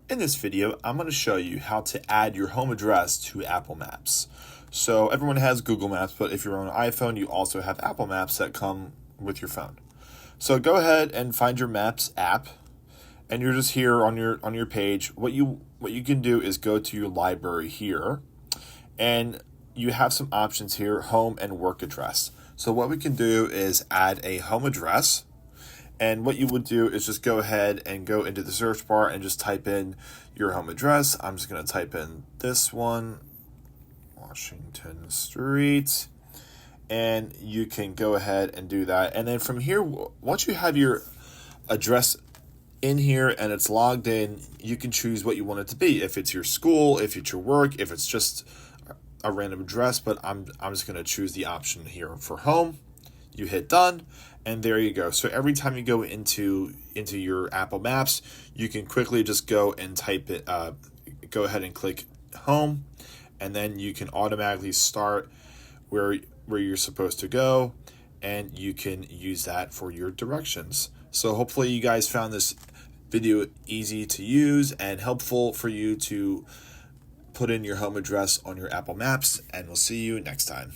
In this video, I'm going to show you how to add your home address to Apple Maps. So everyone has Google Maps, but if you're on an iPhone, you also have Apple Maps that come with your phone. So go ahead and find your Maps app, and you're just here on your page. What you can do is go to your library here, and you have some options here, home and work address. So what we can do is add a home address. And what you would do is just go ahead and go into the search bar and just type in your home address. I'm just going to type in this one, Washington Street. And you can go ahead and do that. And then from here, once you have your address in here and it's logged in, you can choose what you want it to be. If it's your school, if it's your work, if it's just a random address. But I'm just going to choose the option here for home. You hit done, and there you go. So every time you go into your Apple Maps, you can quickly just go and type it, go ahead and click home, and then you can automatically start where you're supposed to go, and you can use that for your directions. So hopefully you guys found this video easy to use and helpful for you to put in your home address on your Apple Maps, and we'll see you next time.